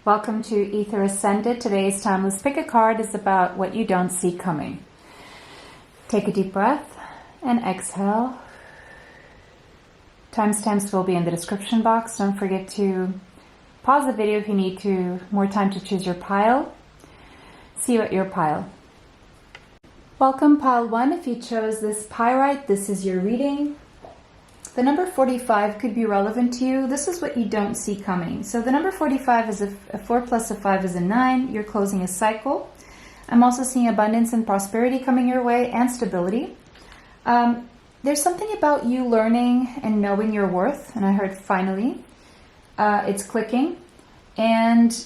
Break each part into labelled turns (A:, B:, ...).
A: Welcome to Ether Ascended. Today's timeless pick a card is about what you don't see coming. Take a deep breath and exhale. Timestamps will be in the description box. Don't forget to pause the video if you need more time to choose your pile. See you at your pile. Welcome pile 1. If you chose this pyrite, this is your reading. The number 45 could be relevant to you. This is what you don't see coming. So the number 45 is a 4 plus a 5 is a 9. You're closing a cycle. I'm also seeing abundance and prosperity coming your way and stability. There's something about you learning and knowing your worth. And I heard finally. It's clicking. And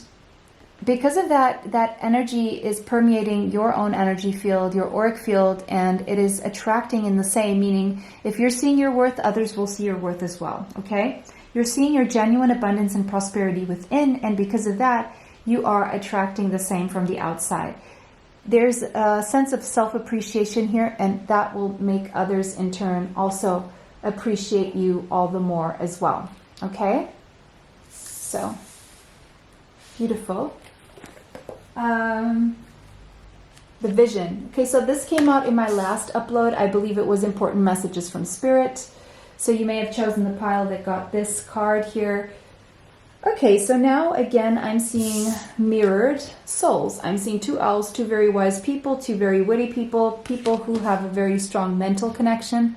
A: because of that, that energy is permeating your own energy field, your auric field, and it is attracting in the same, meaning if you're seeing your worth, others will see your worth as well, okay? You're seeing your genuine abundance and prosperity within, and because of that, you are attracting the same from the outside. There's a sense of self-appreciation here, and that will make others in turn also appreciate you all the more as well, okay? So, beautiful. The vision. Okay, so this came out in my last upload. I believe it was important messages from Spirit. So you may have chosen the pile that got this card here. Okay, so now again, I'm seeing mirrored souls. I'm seeing two owls, two very wise people, two very witty people, people who have a very strong mental connection.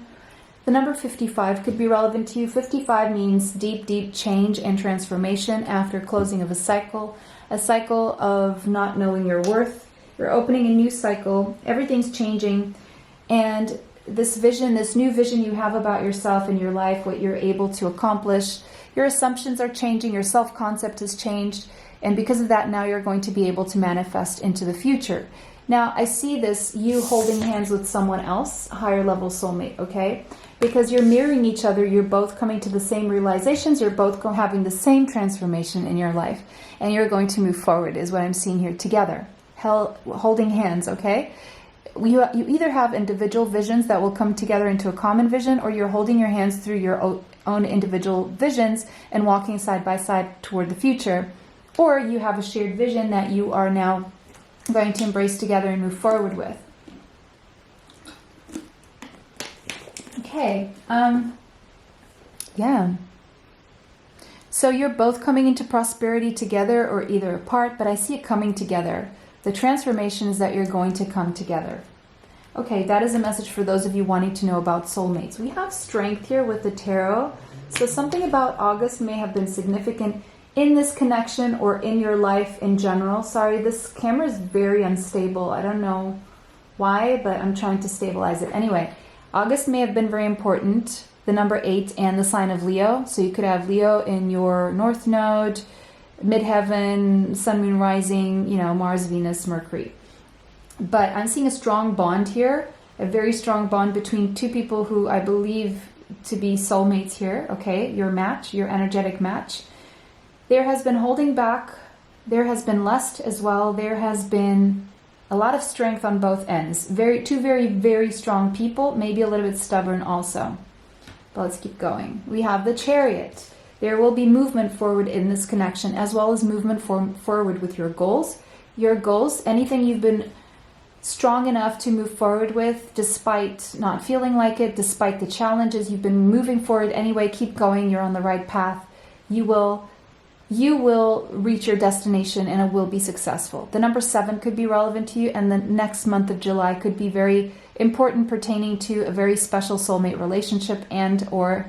A: The number 55 could be relevant to you. 55 means deep, deep change and transformation after closing of a cycle of not knowing your worth. You're opening a new cycle. Everything's changing. And this vision, this new vision you have about yourself and your life, what you're able to accomplish, your assumptions are changing, your self-concept has changed. And because of that, now you're going to be able to manifest into the future. Now, I see this, you holding hands with someone else, higher level soulmate, okay? Because you're mirroring each other, you're both coming to the same realizations, you're both having the same transformation in your life, and you're going to move forward, is what I'm seeing here, together, holding hands, okay? You either have individual visions that will come together into a common vision, or you're holding your hands through your own individual visions and walking side by side toward the future, or you have a shared vision that you are now going to embrace together and move forward with. Okay, yeah. So you're both coming into prosperity together or either apart, but I see it coming together. The transformation is that you're going to come together. Okay, that is a message for those of you wanting to know about soulmates. We have strength here with the tarot. So something about August may have been significant in this connection or in your life in general. Sorry, this camera is very unstable. I don't know why, but I'm trying to stabilize it. Anyway, August may have been very important, the number 8 and the sign of Leo. So you could have Leo in your North Node, Midheaven, Sun, Moon, Rising, you know, Mars, Venus, Mercury. But I'm seeing a strong bond here, a very strong bond between two people who I believe to be soulmates here, okay? Your match, your energetic match. There has been holding back, there has been lust as well, there has been a lot of strength on both ends. Two very, very strong people, maybe a little bit stubborn also. But let's keep going. We have the Chariot. There will be movement forward in this connection, as well as movement forward with your goals. Your goals, anything you've been strong enough to move forward with, despite not feeling like it, despite the challenges, you've been moving forward anyway, keep going, you're on the right path. You will reach your destination and it will be successful. The number 7 could be relevant to you, and the next month of July could be very important, pertaining to a very special soulmate relationship and/or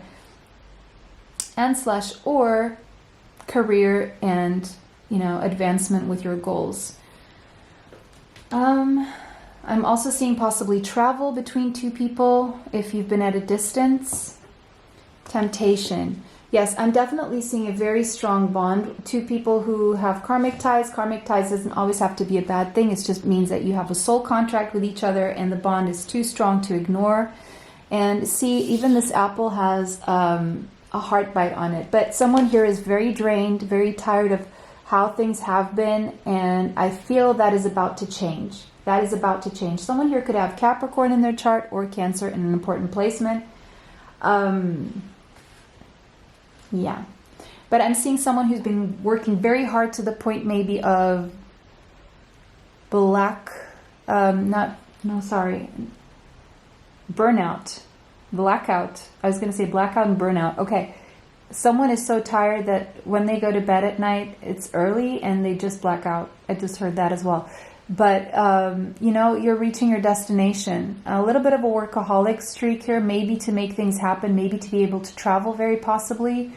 A: career and, you know, advancement with your goals. I'm also seeing possibly travel between two people if you've been at a distance. Temptation. Yes, I'm definitely seeing a very strong bond. Two people who have karmic ties. Karmic ties doesn't always have to be a bad thing. It just means that you have a soul contract with each other and the bond is too strong to ignore. And see, even this apple has a heart bite on it. But someone here is very drained, very tired of how things have been. And I feel that is about to change. That is about to change. Someone here could have Capricorn in their chart or Cancer in an important placement. Yeah. But I'm seeing someone who's been working very hard to the point maybe of burnout, blackout. I was going to say blackout and burnout. Okay. Someone is so tired that when they go to bed at night, it's early and they just black out. I just heard that as well. But, you know, you're reaching your destination. A little bit of a workaholic streak here, maybe to make things happen, maybe to be able to travel very possibly,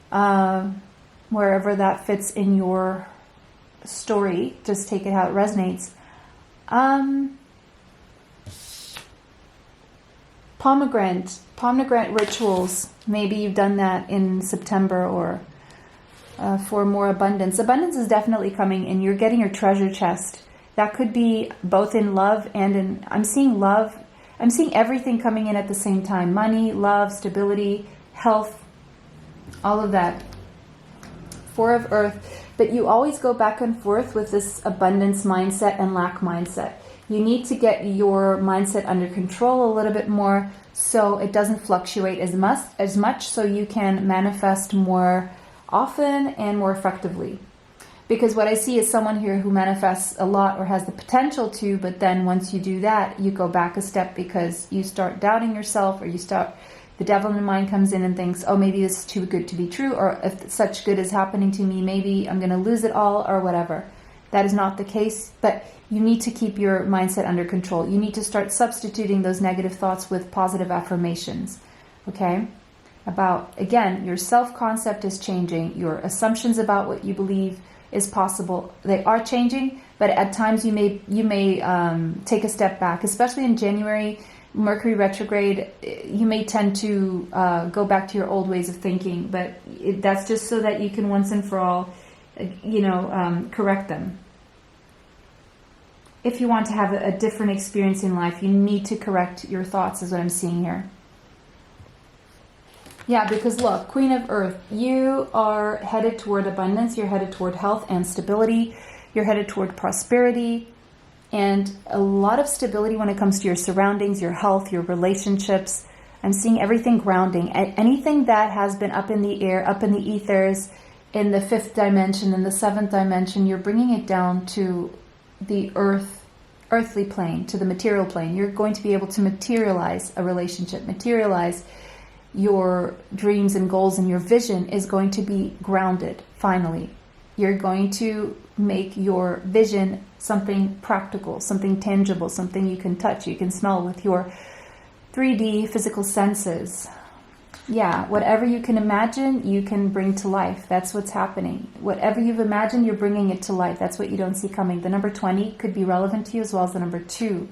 A: wherever that fits in your story. Just take it how it resonates. Pomegranate rituals. Maybe you've done that in September or for more abundance. Abundance is definitely coming and you're getting your treasure chest. That could be both in love and in, I'm seeing love. I'm seeing everything coming in at the same time. Money, love, stability, health, all of that. Four of Earth. But you always go back and forth with this abundance mindset and lack mindset. You need to get your mindset under control a little bit more so it doesn't fluctuate as much so you can manifest more often and more effectively. Because what I see is someone here who manifests a lot or has the potential to, but then once you do that, you go back a step because you start doubting yourself, or the devil in the mind comes in and thinks, oh, maybe this is too good to be true, or if such good is happening to me, maybe I'm going to lose it all or whatever. That is not the case, but you need to keep your mindset under control. You need to start substituting those negative thoughts with positive affirmations, okay? About, again, your self-concept is changing. Your assumptions about what you believe is possible, they are changing, but at times you may take a step back, especially in January, Mercury retrograde. You may tend to go back to your old ways of thinking, but that's just so that you can once and for all, correct them. If you want to have a different experience in life, you need to correct your thoughts, is what I'm seeing here. Yeah, because look, Queen of Earth, you are headed toward abundance, you're headed toward health and stability, you're headed toward prosperity, and a lot of stability when it comes to your surroundings, your health, your relationships. I'm seeing everything grounding. Anything that has been up in the air, up in the ethers, in the 5th dimension, in the 7th dimension, you're bringing it down to the earthly plane, to the material plane. You're going to be able to materialize a relationship, materialize your dreams and goals, and your vision is going to be grounded, finally. You're going to make your vision something practical, something tangible, something you can touch, you can smell with your 3D physical senses. Yeah, whatever you can imagine, you can bring to life. That's what's happening. Whatever you've imagined, you're bringing it to life. That's what you don't see coming. The number 20 could be relevant to you as well as the number 2.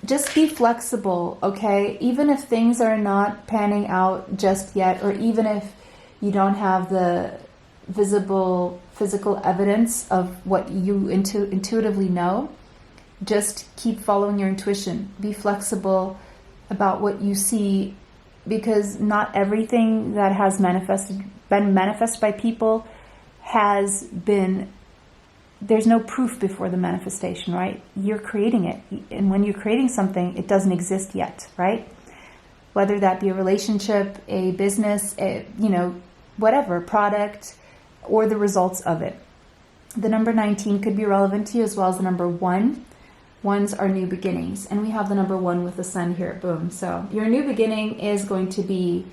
A: Just be flexible, okay? Even if things are not panning out just yet, or even if you don't have the visible physical evidence of what you intuitively know, just keep following your intuition. Be flexible about what you see, because not everything that has been manifested by people has been, there's no proof before the manifestation, right? You're creating it. And when you're creating something, it doesn't exist yet, right? Whether that be a relationship, a business, whatever, product, or the results of it. The number 19 could be relevant to you as well as the number 1. Ones are new beginnings. And we have the number 1 with the sun here. Boom. So your new beginning is going to be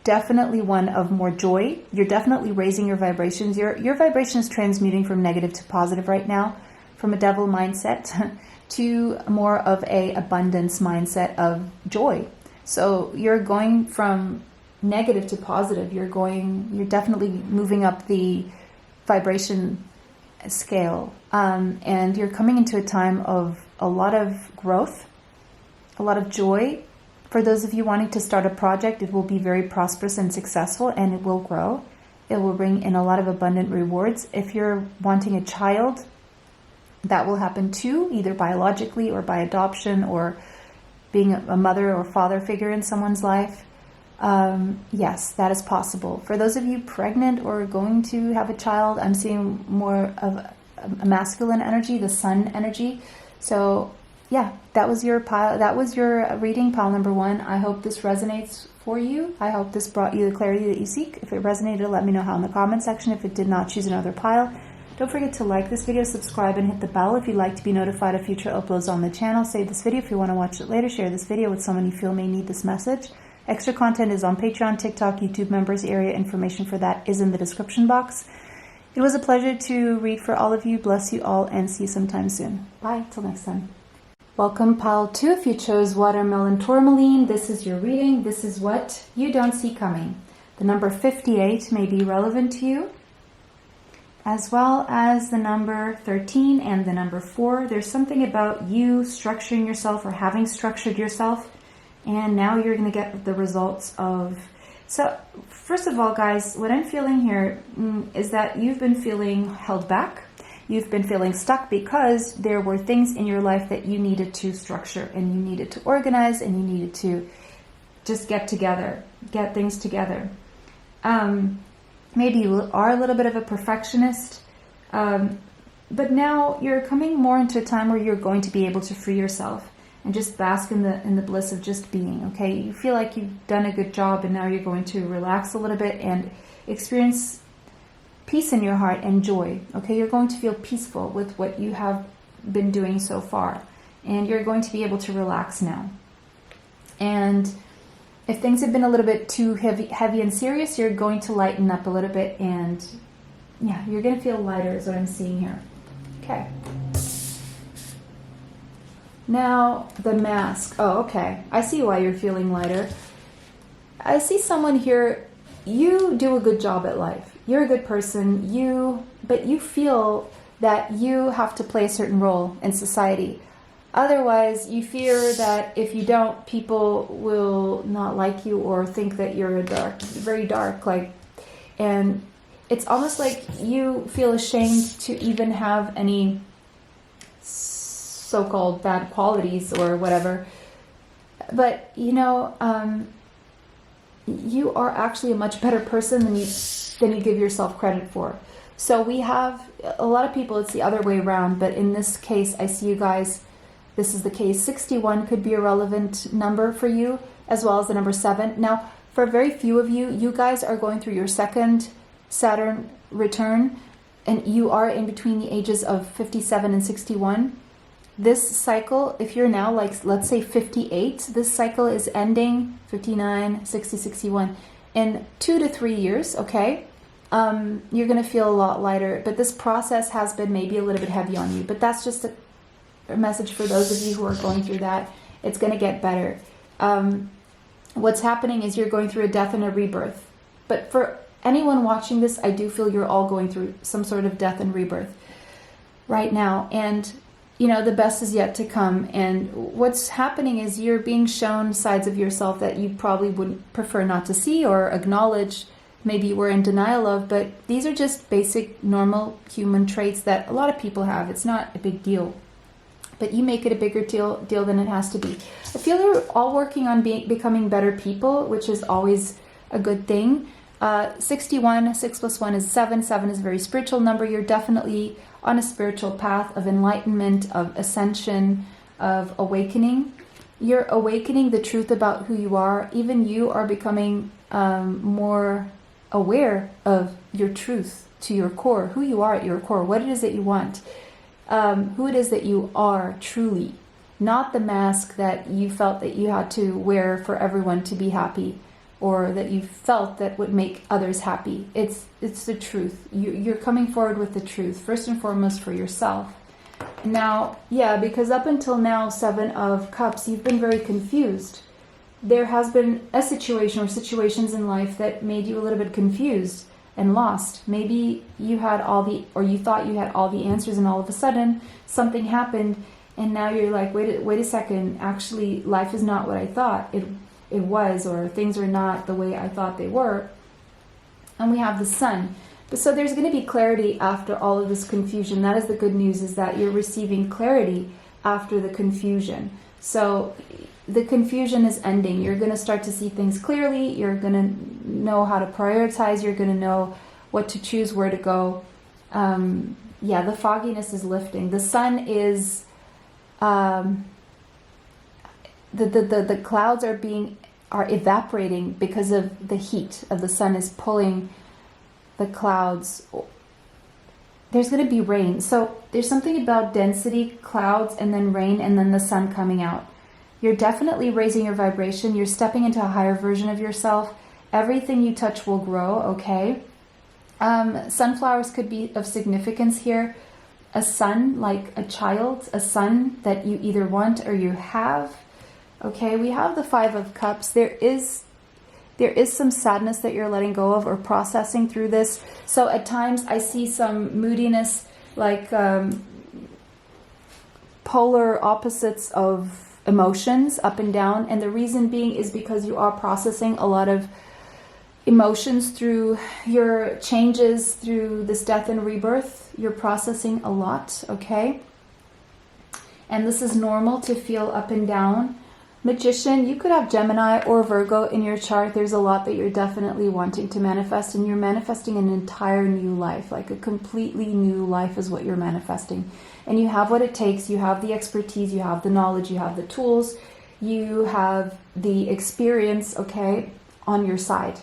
A: definitely one of more joy. You're definitely raising your vibrations. Your vibration is transmuting from negative to positive right now, from a devil mindset to more of a abundance mindset of joy. So you're going from negative to positive. You're definitely moving up the vibration scale. And you're coming into a time of a lot of growth, a lot of joy. For those of you wanting to start a project, it will be very prosperous and successful, and it will grow. It will bring in a lot of abundant rewards. If you're wanting a child, that will happen too, either biologically or by adoption, or being a mother or father figure in someone's life. Yes, that is possible. For those of you pregnant or going to have a child, I'm seeing more of a masculine energy, the sun energy. So yeah, that was your pile. That was your reading, pile number 1. I hope this resonates for you. I hope this brought you the clarity that you seek. If it resonated, let me know how in the comment section. If it did not, choose another pile. Don't forget to like this video, subscribe, and hit the bell if you'd like to be notified of future uploads on the channel. Save this video if you want to watch it later. Share this video with someone you feel may need this message. Extra content is on Patreon, TikTok, YouTube members area. Information for that is in the description box. It was a pleasure to read for all of you. Bless you all and see you sometime soon. Bye. Till next time. Welcome, pile 2. If you chose watermelon tourmaline, this is your reading. This is what you don't see coming. The number 58 may be relevant to you, as well as the number 13 and the number 4. There's something about you structuring yourself or having structured yourself, and now you're going to get the results of... So, first of all, guys, what I'm feeling here is that you've been feeling held back. You've been feeling stuck because there were things in your life that you needed to structure and you needed to organize and you needed to just get together, get things together. Maybe you are a little bit of a perfectionist, but now you're coming more into a time where you're going to be able to free yourself and just bask in the bliss of just being, okay? You feel like you've done a good job and now you're going to relax a little bit and experience peace in your heart and joy, okay? You're going to feel peaceful with what you have been doing so far, and you're going to be able to relax now. And if things have been a little bit too heavy and serious, you're going to lighten up a little bit, and yeah, you're going to feel lighter is what I'm seeing here. Okay. Now, the mask. Oh, okay. I see why you're feeling lighter. I see someone here, you do a good job at life. You're a good person, but you feel that you have to play a certain role in society. Otherwise, you fear that if you don't, people will not like you or think that you're very dark, and it's almost like you feel ashamed to even have any so-called bad qualities or whatever. But, you are actually a much better person than you give yourself credit for. So we have a lot of people, it's the other way around, but in this case, I see you guys, this is the case. 61 could be a relevant number for you, as well as the number 7. Now, for very few of you, you guys are going through your second Saturn return, and you are in between the ages of 57 and 61. This cycle, if you're now let's say 58, this cycle is ending 59, 60, 61 in 2 to 3 years, okay? You're going to feel a lot lighter, but this process has been maybe a little bit heavy on you, but that's just a message for those of you who are going through that. It's going to get better. What's happening is you're going through a death and a rebirth, but for anyone watching this, I do feel you're all going through some sort of death and rebirth right now, and the best is yet to come. And what's happening is you're being shown sides of yourself that you probably would prefer not to see or acknowledge. Maybe you were in denial of, but these are just basic, normal human traits that a lot of people have. It's not a big deal, but you make it a bigger deal than it has to be. I feel you're all working on becoming better people, which is always a good thing. 61, 6 plus 1 is 7. 7 is a very spiritual number. You're definitely on a spiritual path of enlightenment, of ascension, of awakening. You're awakening the truth about who you are. Even you are becoming more aware of your truth to your core, who you are at your core, what it is that you want, who it is that you are truly, not the mask that you felt that you had to wear for everyone to be happy, or that you felt that would make others happy. It's the truth. You're coming forward with the truth, first and foremost for yourself. Now, yeah, because up until now, 7 of Cups, you've been very confused. There has been a situation or situations in life that made you a little bit confused and lost. Maybe you had you thought you had all the answers, and all of a sudden something happened, and now you're like, wait a second, actually life is not what I thought it was, or things are not the way I thought they were. And we have the Sun. But so there's going to be clarity after all of this confusion. That is the good news, is that you're receiving clarity after the confusion. So the confusion is ending. You're going to start to see things clearly. You're going to know how to prioritize. You're going to know what to choose, where to go. Yeah, the fogginess is lifting. The Sun is the clouds are evaporating because of the heat of the sun is pulling the clouds. There's going to be rain. So there's something about density, clouds, and then rain, and then the sun coming out. You're definitely raising your vibration. You're stepping into a higher version of yourself. Everything you touch will grow, okay? Sunflowers could be of significance here. A son, like a child, a son that you either want or you have. Okay, we have the Five of Cups. There is some sadness that you're letting go of or processing through this. So at times I see some moodiness, like polar opposites of emotions, up and down. And the reason being is because you are processing a lot of emotions through your changes, through this death and rebirth. You're processing a lot, okay? And this is normal to feel up and down. Magician, you could have Gemini or Virgo in your chart. There's a lot that you're definitely wanting to manifest, and you're manifesting an entire new life, like a completely new life is what you're manifesting. And you have what it takes. You have the expertise, you have the knowledge, you have the tools, you have the experience, okay, on your side.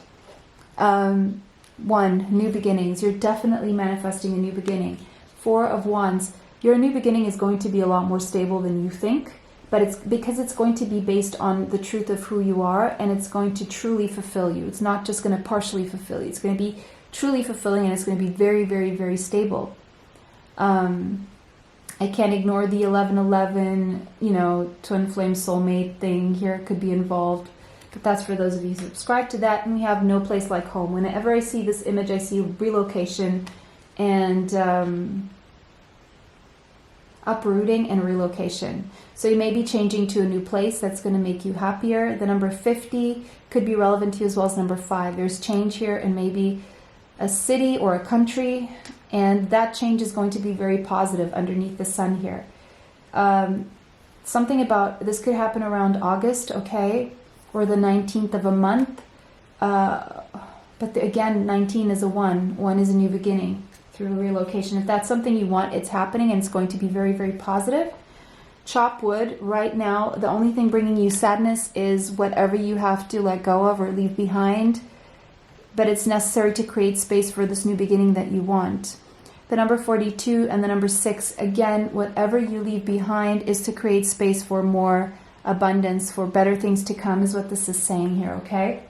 A: One, new beginnings. You're definitely manifesting a new beginning. Four of Wands. Your new beginning is going to be a lot more stable than you think. But it's because it's going to be based on the truth of who you are, and it's going to truly fulfill you. It's not just going to partially fulfill you. It's going to be truly fulfilling, and it's going to be very, very, very stable. I can't ignore the 1111, you know, twin flame soulmate thing here could be involved. But that's for those of you who subscribe to that. And we have no place like home. Whenever I see this image, I see relocation and uprooting and relocation. So you may be changing to a new place that's going to make you happier. The number 50 could be relevant to you, as well as number 5. There's change here in maybe a city or a country, and that change is going to be very positive underneath the sun here. Something about this could happen around August, okay, or the 19th of a month. But again, 19 is a 1. 1 is a new beginning through relocation. If that's something you want, it's happening, and it's going to be very, very positive. Chop wood. Right now, the only thing bringing you sadness is whatever you have to let go of or leave behind. But it's necessary to create space for this new beginning that you want. The number 42 and the number 6, again, whatever you leave behind is to create space for more abundance, for better things to come, is what this is saying here, okay?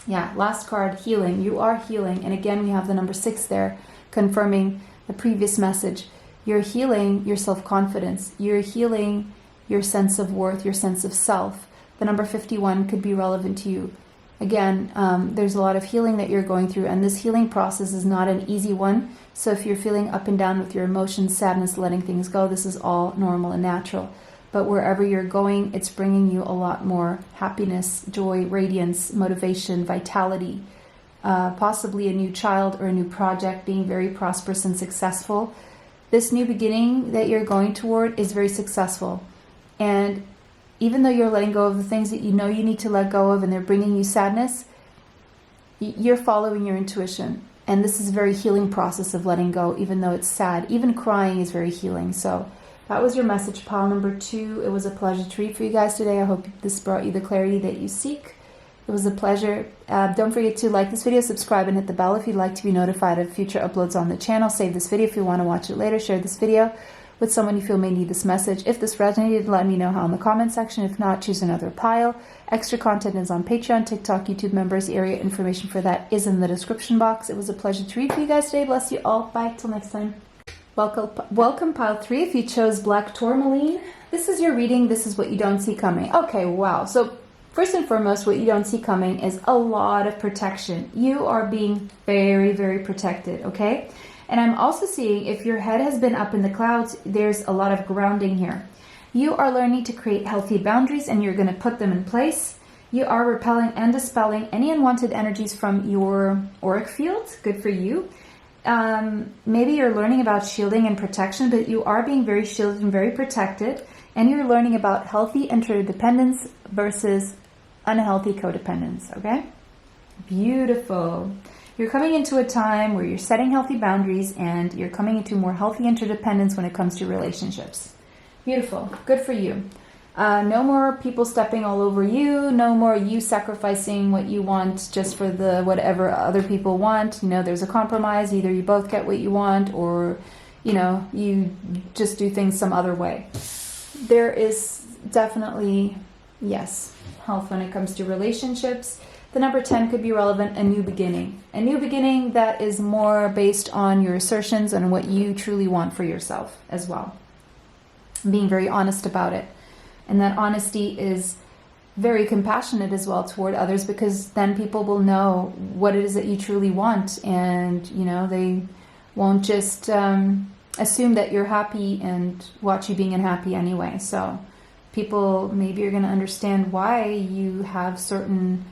A: Yeah, last card, healing. You are healing. And again, we have the number 6 there, confirming the previous message. You're healing your self-confidence. You're healing your sense of worth, your sense of self. The number 51 could be relevant to you. Again, there's a lot of healing that you're going through, and this healing process is not an easy one. So if you're feeling up and down with your emotions, sadness, letting things go, this is all normal and natural. But wherever you're going, it's bringing you a lot more happiness, joy, radiance, motivation, vitality, possibly a new child or a new project being very prosperous and successful. This new beginning that you're going toward is very successful. And even though you're letting go of the things that you know you need to let go of and they're bringing you sadness, you're following your intuition. And this is a very healing process of letting go, even though it's sad. Even crying is very healing. So that was your message, pile number 2. It was a pleasure to read for you guys today. I hope this brought you the clarity that you seek. It was a pleasure. Don't forget to like this video, subscribe, and hit the bell if you'd like to be notified of future uploads on the channel. Save this video if you want to watch it later. Share this video with someone you feel may need this message. If this resonated, let me know how in the comment section. If not, choose another pile. Extra content is on Patreon, TikTok, YouTube members area. Information for that is in the description box. It was a pleasure to read for you guys today. Bless you all. Bye. Till next time. Welcome pile 3. If you chose black tourmaline, this is your reading. This is what you don't see coming. Okay, wow. So first and foremost, what you don't see coming is a lot of protection. You are being very, very protected, okay? And I'm also seeing if your head has been up in the clouds, there's a lot of grounding here. You are learning to create healthy boundaries, and you're going to put them in place. You are repelling and dispelling any unwanted energies from your auric field. Good for you. Maybe you're learning about shielding and protection, but you are being very shielded and very protected. And you're learning about healthy interdependence versus unhealthy codependence, okay? Beautiful. You're coming into a time where you're setting healthy boundaries, and you're coming into more healthy interdependence when it comes to relationships. Beautiful. Good for you. No more people stepping all over you. No more you sacrificing what you want just for the whatever other people want. You know, there's a compromise. Either you both get what you want, or, you know, you just do things some other way. There is definitely, yes, health when it comes to relationships. The number 10 could be relevant, a new beginning. A new beginning that is more based on your assertions and what you truly want for yourself as well. Being very honest about it. And that honesty is very compassionate as well toward others, because then people will know what it is that you truly want. And, you know, they won't just assume that you're happy and watch you being unhappy anyway. So people maybe are going to understand why you have certain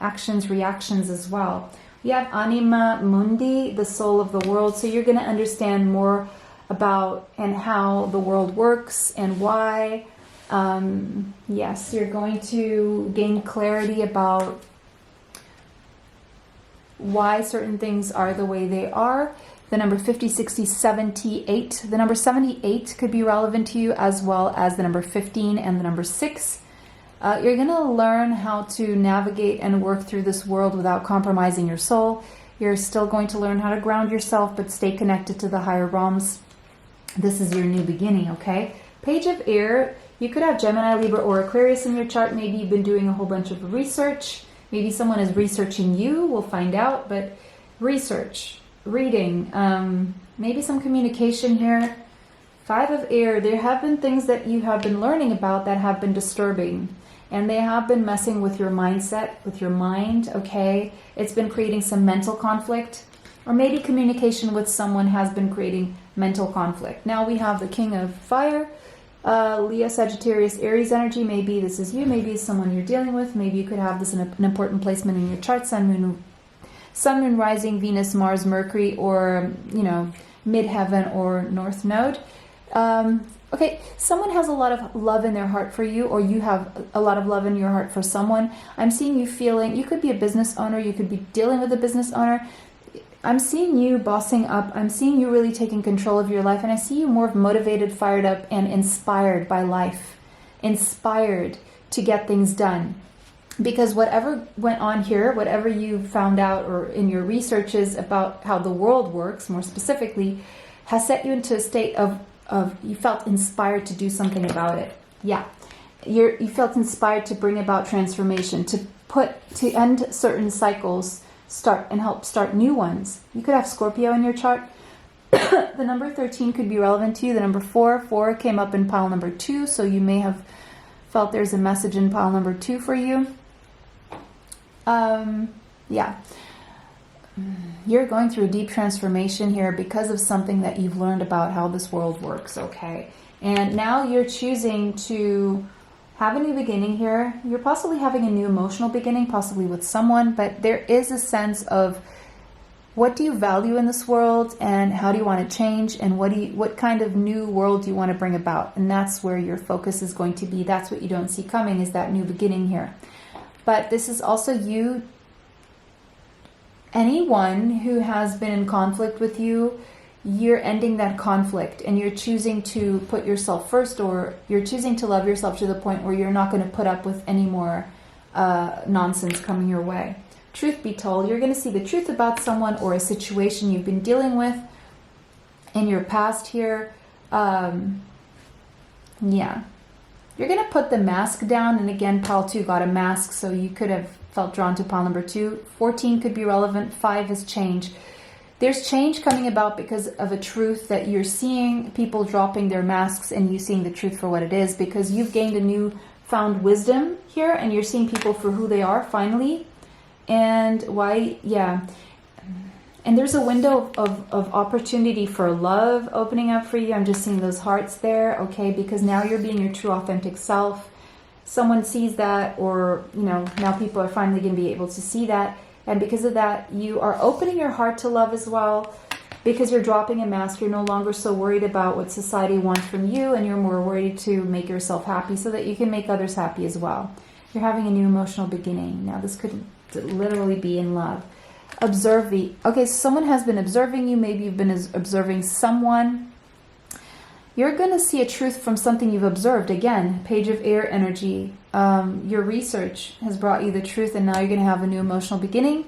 A: actions, reactions as well. We have Anima Mundi, the soul of the world. So you're going to understand more about and how the world works and why. Yes, you're going to gain clarity about why certain things are the way they are. The number 50, 60, 78. The number 78 could be relevant to you, as well as the number 15 and the number 6. You're going to learn how to navigate and work through this world without compromising your soul. You're still going to learn how to ground yourself, but stay connected to the higher realms. This is your new beginning, okay? Page of Air. You could have Gemini, Libra, or Aquarius in your chart. Maybe you've been doing a whole bunch of research. Maybe someone is researching you. We'll find out. But research, reading, maybe some communication here. 5 of Air. There have been things that you have been learning about that have been disturbing. And they have been messing with your mindset, with your mind, okay? It's been creating some mental conflict. Or maybe communication with someone has been creating mental conflict. Now we have the King of Fire, Leo, Sagittarius, Aries energy. Maybe this is you, maybe it's someone you're dealing with. Maybe you could have this in an important placement in your chart, Sun, Moon, Rising, Venus, Mars, Mercury, or, you know, Midheaven or North Node. Okay, someone has a lot of love in their heart for you, or you have a lot of love in your heart for someone. I'm seeing you feeling, you could be a business owner, you could be dealing with a business owner. I'm seeing you bossing up. I'm seeing you really taking control of your life. And I see you more motivated, fired up, and inspired by life. Inspired to get things done. Because whatever went on here, whatever you found out or in your researches about how the world works, more specifically, has set you into a state of you felt inspired to do something about it. Yeah. You felt inspired to bring about transformation, to end certain cycles, start and help start new ones. You could have Scorpio in your chart. The number 13 could be relevant to you. The number 4 came up in pile number 2, so you may have felt there's a message in pile number 2 for you. Yeah. You're going through a deep transformation here because of something that you've learned about how this world works, okay? And now you're choosing to have a new beginning here. You're possibly having a new emotional beginning, possibly with someone, but there is a sense of what do you value in this world and how do you want to change, and what kind of new world do you want to bring about? And that's where your focus is going to be. That's what you don't see coming, is that new beginning here. But this is also you, anyone who has been in conflict with you, you're ending that conflict and you're choosing to put yourself first, or you're choosing to love yourself to the point where you're not going to put up with any more nonsense coming your way. Truth be told, you're going to see the truth about someone or a situation you've been dealing with in your past here. Yeah. You're going to put the mask down, and again, pile 2 got a mask, so you could have felt drawn to pile number 2. 14 could be relevant. 5 is change. There's change coming about because of a truth that you're seeing, people dropping their masks and you seeing the truth for what it is, because you've gained a new found wisdom here and you're seeing people for who they are finally. And why, yeah. And there's a window of opportunity for love opening up for you. I'm just seeing those hearts there, okay, because now you're being your true authentic self. Someone sees that, or, you know, now people are finally going to be able to see that. And because of that, you are opening your heart to love as well, because you're dropping a mask. You're no longer so worried about what society wants from you, and you're more worried to make yourself happy so that you can make others happy as well. You're having a new emotional beginning. Now, this could literally be in love. Observing. Okay, so someone has been observing you. Maybe you've been observing someone. you're going to see a truth from something you've observed. Again, Page of Air energy. Your research has brought you the truth, and now you're going to have a new emotional beginning.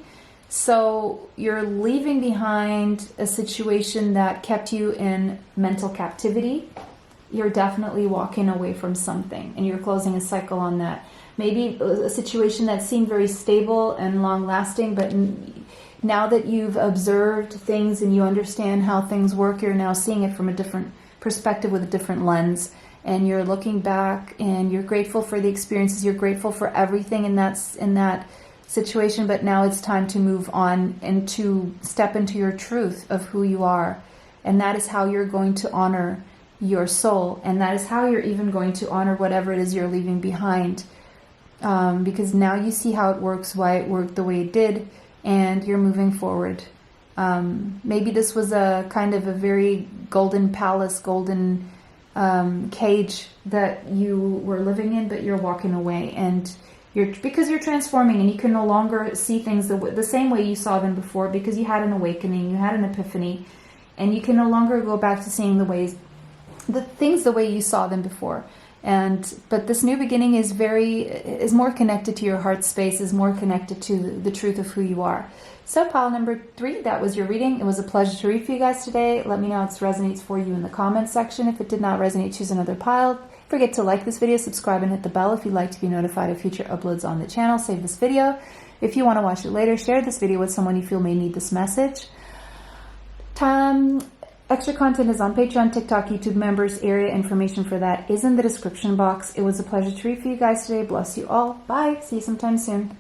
A: So you're leaving behind a situation that kept you in mental captivity. You're definitely walking away from something, and you're closing a cycle on that. Maybe a situation that seemed very stable and long-lasting, but now that you've observed things and you understand how things work, you're now seeing it from a different perspective with a different lens, and you're looking back and you're grateful for the experiences. You're grateful for everything in that situation, but now it's time to move on and to step into your truth of who you are, and that is how you're going to honor your soul, and that is how you're even going to honor whatever it is you're leaving behind, because now you see how it works, why it worked the way it did, and you're moving forward. Maybe this was a kind of a very golden palace, golden cage that you were living in, but you're walking away, and because you're transforming, and you can no longer see things the same way you saw them before, because you had an awakening, you had an epiphany, and you can no longer go back to seeing the things the way you saw them before. But this new beginning is more connected to your heart space, is more connected to the truth of who you are. So pile number 3, that was your reading. It was a pleasure to read for you guys today. Let me know if it resonates for you in the comments section. If it did not resonate, choose another pile. Don't forget to like this video, subscribe, and hit the bell if you'd like to be notified of future uploads on the channel. Save this video. If you want to watch it later, share this video with someone you feel may need this message. Extra content is on Patreon, TikTok, YouTube members area. Information for that is in the description box. It was a pleasure to read for you guys today. Bless you all. Bye. See you sometime soon.